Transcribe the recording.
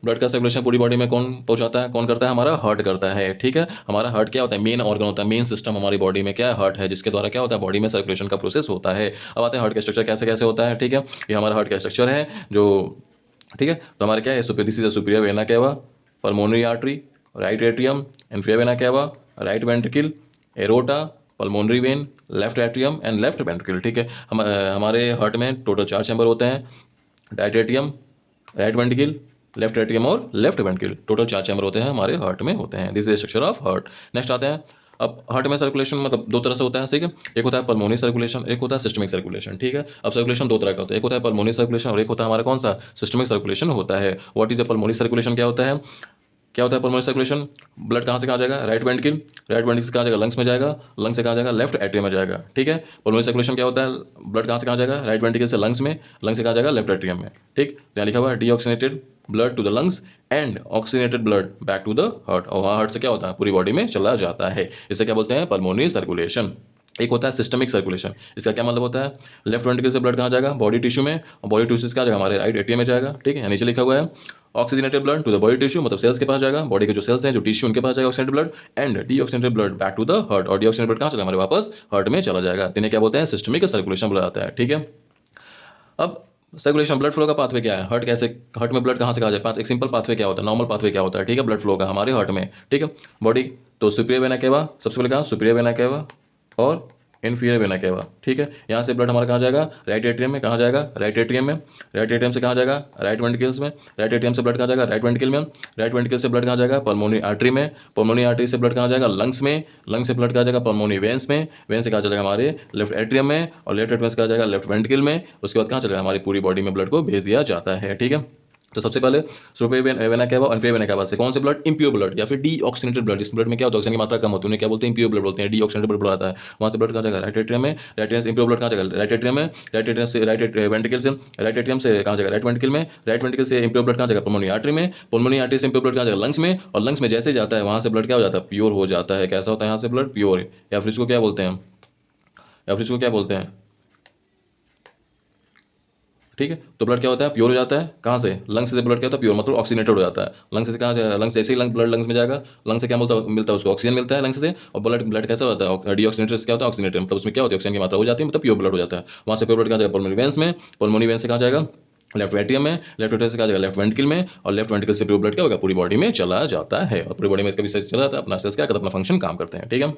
Blood का circulation पूरी body में कौन पहुंचाता है, कौन करता है, हमारा हार्ट करता है। ठीक है, हमारा हार्ट क्या होता है, मेन ऑर्गन होता है, मेन सिस्टम हमारी बॉडी में क्या है, हार्ट है, जिसके द्वारा क्या होता है, बॉडी में सर्कुलेशन का प्रोसेस होता है। अब आते हैं हार्ट का स्ट्रक्चर कैसे कैसे होता है। ठीक है, ये हमारा हार्ट का स्ट्रक्चर है जो, ठीक है, तो हमारे क्या है, this is superior vena cava, pulmonary artery, right atrium, inferior vena cava, right ventricle, aorta, pulmonary vein, left atrium and left ventricle. ठीक है, हमारे हार्ट में टोटल 4 चैम्बर होते हैं, right atrium, right ventricle, left atrium और left ventricle. Total 4 chamber होते हैं हमारे हार्ट में होते हैं। This is structure of heart. Next आते हैं, अब हार्ट में सर्कुलेशन मतलब दो तरह से होता है। ठीक है, एक होता है पल्मोनरी सर्कुलेशन, एक होता है सिस्टमिक सर्कुलेशन। ठीक है, अब सर्कुलेशन दो तरह का होता है, एक होता है पल्मोनरी सर्कुलेशन और एक होता है हमारा कौन सा, सिस्टमिक सर्कुलेशन होता है। What is a pulmonary circulation, क्या होता है, क्या होता है पल्मोनरी सर्कुलेशन, ब्लड कहाँ से कहाँ जाएगा, राइट वेंट्रिकल, राइट वेंट्रिकल से कहाँ जाएगा, लंग्स में जाएगा, लंग्स से कहाँ जाएगा, लेफ्ट एट्रियम में जाएगा। ठीक है, पल्मोनरी सर्कुलेशन क्या होता है, ब्लड कहाँ से कहाँ जाएगा, राइट वेंट्रिकल से लंग्स में, लंग्स से कहाँ जाएगा, लेफ्ट एट्रियम में। ठीक, तो यहाँ लिखा हुआ है deoxygenated blood to the lungs and oxygenated blood back to the heart, और वहाँ हार्ट से क्या होता है, पूरी बॉडी में चला जाता है। इसे क्या बोलते हैं, पल्मोनरी सर्कुलेशन। एक होता है सिस्टमिक सर्कुलेशन, इसका क्या मतलब होता है, लेफ्ट वेंट्रिकल से ब्लड कहाँ जाएगा, बॉडी टिश्यू में, और बॉडी टिश्यू से कहाँ जाएगा, हमारे राइट एट्रियम में जाएगा। ठीक है, नीचे लिखा हुआ है oxygenated blood to the body tissue, मतलब सेल्स के पास जाएगा, बॉडी के जो सेल्स हैं, जो टिश्यू, उनके पास जाएगा oxygenated blood, and deoxygenated blood back to the heart, और डीऑक्सीजनेटेड ब्लड कहाँ चला, हमारे वापस हार्ट में चला जाएगा। इन्हें क्या बोलते हैं, सिस्टमिक सर्कुलेशन बोला जाता है। ठीक है, अब सर्कुलेशन, ब्लड फ्लो का पाथवे क्या है, हार्ट कैसे, हार्ट में ब्लड कहाँ से कहाँ जाए, एक सिंपल पाथवे क्या होता है, नॉर्मल पाथवे क्या होता है। ठीक है, ब्लड फ्लो का हमारे हार्ट में। ठीक है, बॉडी तो सुपीरियर वेना केवा, सबसे पहले कहाँ, सुपीरियर वेना केवा और इन्फीरियर वेना केवा। ठीक है, यहाँ से ब्लड हमारा कहाँ जाएगा, राइट एट्रियम में, कहाँ जाएगा, राइट एट्रियम में, राइट एट्रियम से कहाँ जाएगा, राइट वेंट्रिकल्स में, राइट एट्रियम से ब्लड कहाँ जाएगा, राइट वेंट्रिकल में, राइट वेंट्रिकल से ब्लड कहाँ जाएगा, पल्मोनरी आर्टरी में, पल्मोनरी आर्टरी से ब्लड कहाँ जाएगा, लंग्स में, लंग्स से ब्लड कहाँ जाएगा, पल्मोनरी वेन्स में, वेन से कहाँ चलेगा, हमारे लेफ्ट एट्रियम में, और लेफ्ट एट्रियम से कहाँ जाएगा, लेफ्ट वेंट्रिकल में। उसके बाद कहाँ चलेगा, हमारी पूरी बॉडी में ब्लड को भेज दिया जाता है। ठीक है, तो सबसे पहले सुपीरियर वेना केवा और इन्फीरियर वेना केवा से कौन से ब्लड, इम्प्योर ब्लड या फिर डीऑक्सीनेटेड ब्लड, जिस ब्लड में क्या होता है, ऑक्सीजन की मात्रा कम होती है, उन्हें क्या बोलते हैं, इम्प्योर ब्लड बोलते हैं, डीऑक्सीनेटेड ब्लड आता है। वहाँ से ब्लड कहाँ जाएगा, राइट एट्रियम में, राइट एट्रियम से इम्प्योर ब्लड कहाँ जाएगा, राइट एट्रियम में, राइट एट्रियम से राइट वेंट्रिकल से, राइट एट्रियम से कहाँ जाएगा, राइट वेंट्रिकल में, राइट वेंट्रिकल से इम्प्योर ब्लड कहाँ जाएगा, पल्मोनरी आर्टरी में, पल्मोनरी आर्टरी से इम्प्योर ब्लड कहाँ जाएगा, लंग्स में, और लंग्स में जैसे जाता है वहाँ से ब्लड क्या हो जाता है, प्योर हो जाता है। कैसा होता है यहाँ से ब्लड, प्योर, या फिर इसको क्या बोलते हैं, या फिर इसको क्या बोलते हैं। ठीक है, तो ब्लड क्या होता है, प्योर हो जाता है, कहाँ से, लंग्स से ब्लड क्या होता है, प्योर मतलब ऑक्सीनेटेड हो जाता है। लंग्स से कहाँ जाएगा, लंग्स जैसे ही ब्लड लंग्स में जाएगा, लंग्स से क्या मिलता है उसको, ऑक्सीजन मिलता है लंग्स से, और ब्लड ब्लड कैसा होता है, डीऑक्सीनेटेड से क्या होता है, ऑक्सीनेटेड, मतलब उसमें क्या होती है, ऑक्सीजन की मात्रा हो जाती है, मतलब प्योर ब्लड हो जाता है। वहाँ से प्योर ब्लड कहाँ जाएगा, पल्मोनरी वेन्स में, पल्मोनरी वेन्स से कहाँ जाएगा, लेफ्ट एट्रियम में, लेफ्ट एट्रियम से कहाँ जाएगा, लेफ्ट वेंट्रिकल में, और लेफ्ट वेंट्रिकल से प्योर ब्लड क्या होगा, पूरी बॉडी में चला जाता है, और पूरी बॉडी में इसका भी चला जाता है, अपना सेल्स क्या करता है, अपना फंक्शन काम करते हैं। ठीक है।